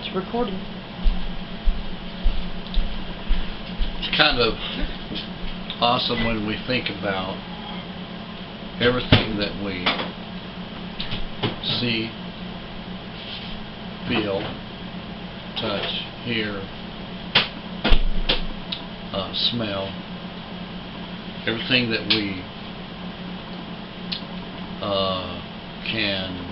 It's recording. It's kind of awesome when we think about everything that we see, feel, touch, hear, smell, everything that we can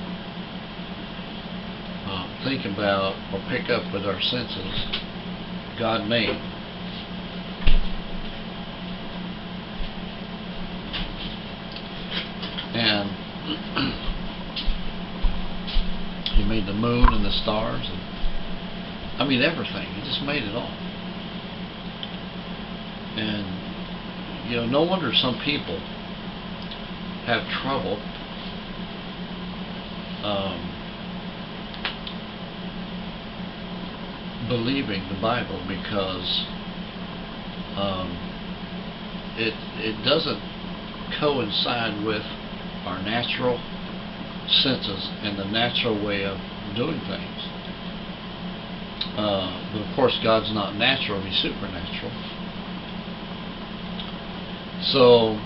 think about or pick up with our senses, God made. And He made the moon and the stars, and I mean everything. He just made it all. And no wonder some people have trouble believing the Bible, because it doesn't coincide with our natural senses and the natural way of doing things. But of course, God's not natural; He's supernatural. So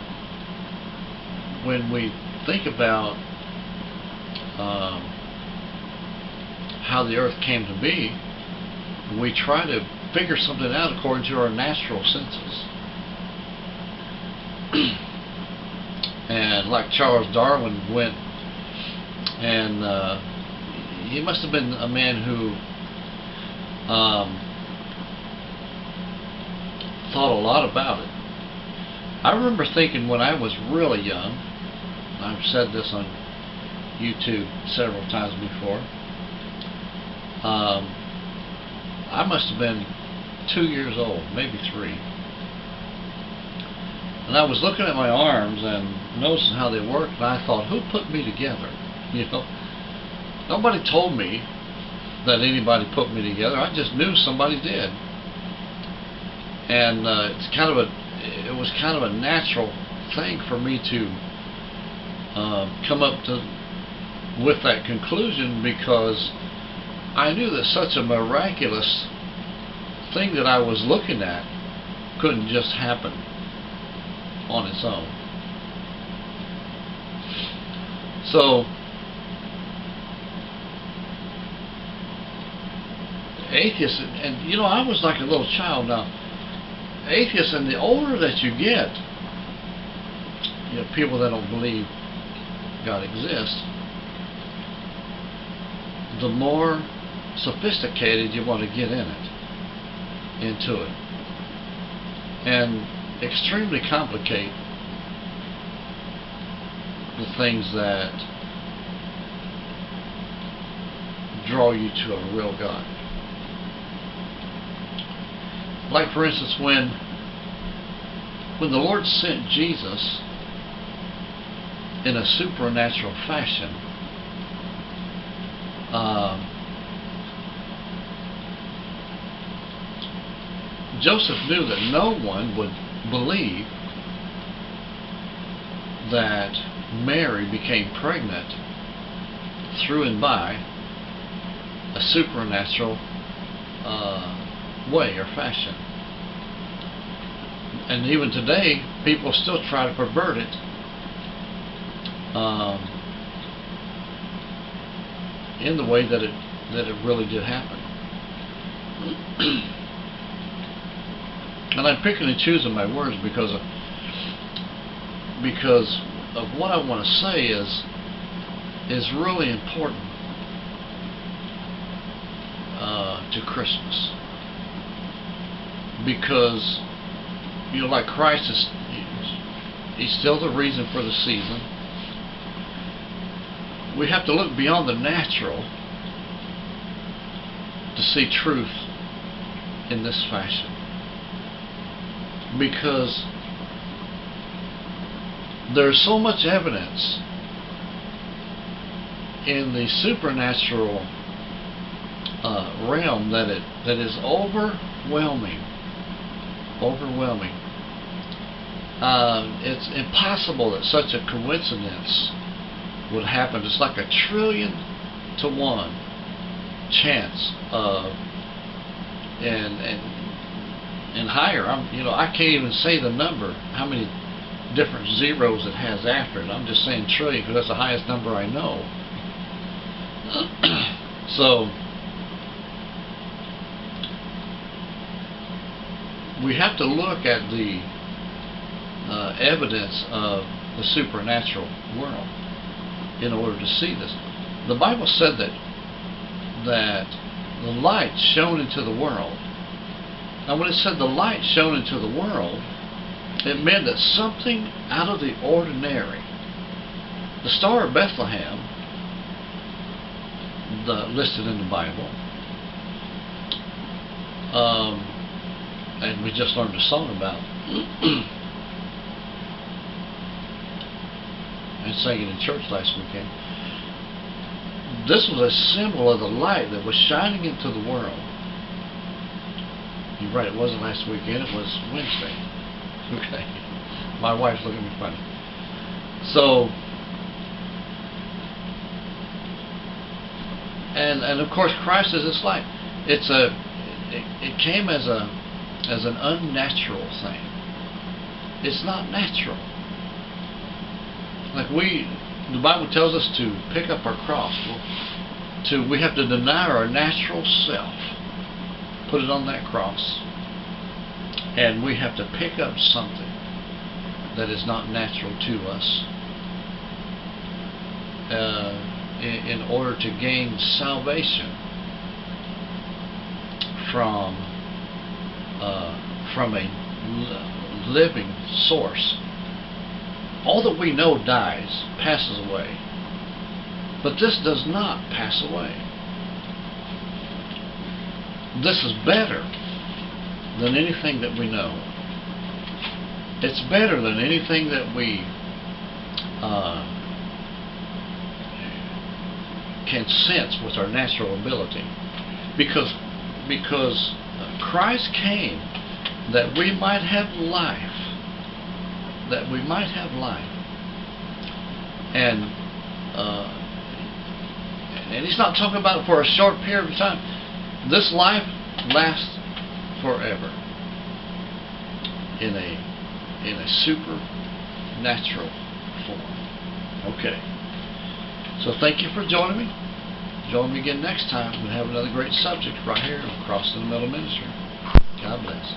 when we think about how the earth came to be, we try to figure something out according to our natural senses. And like Charles Darwin went, and he must have been a man who thought a lot about it. I remember thinking when I was really young, I've said this on YouTube several times before, I must have been 2 years old, maybe 3. And I was looking at my arms and noticing how they worked, and I thought, who put me together? Nobody told me that anybody put me together. I just knew somebody did. And it was kind of a natural thing for me to come up with that conclusion, because I knew that such a miraculous thing that I was looking at couldn't just happen on its own. So atheists, and I was like a little child. Now atheists, and the older that you get, people that don't believe God exists, the more sophisticated you want to get into it, and extremely complicate the things that draw you to a real God. Like, for instance, when the Lord sent Jesus in a supernatural fashion, Joseph knew that no one would believe that Mary became pregnant through and by a supernatural way or fashion. And even today, people still try to pervert it in the way that it really did happen. And I'm picking and choosing my words because of what I want to say is really important to Christmas. Because like Christ he's still the reason for the season. We have to look beyond the natural to see truth in this fashion, because there's so much evidence in the supernatural realm that is overwhelming. It's impossible that such a coincidence would happen. It's like 1,000,000,000,000 to 1 chance of, and higher. I can't even say the number, how many different zeros it has after it. I'm just saying trillion because that's the highest number I know. So we have to look at the evidence of the supernatural world in order to see this. The Bible said that the light shone into the world. Now when it said the light shone into the world, it meant that something out of the ordinary. The Star of Bethlehem, listed in the Bible, and we just learned a song about and sang it in church last weekend. This was a symbol of the light that was shining into the world. You're right, it wasn't last weekend, it was Wednesday. Okay. My wife's looking at me funny. So, and of course Christ is this light. It came as an unnatural thing. It's not natural. Like the Bible tells us to pick up our cross. We have to deny our natural self, put it on that cross, and we have to pick up something that is not natural to us in order to gain salvation from a living source. All that we know dies, passes away, but this does not pass away. This is better than anything that we know. It's better than anything that we can sense with our natural ability, because Christ came that we might have life, and he's not talking about it for a short period of time. This life lasts forever in a supernatural form. Okay. So thank you for joining me. Join me again next time. We'll have another great subject right here on Crossing the Middle Ministry. God bless.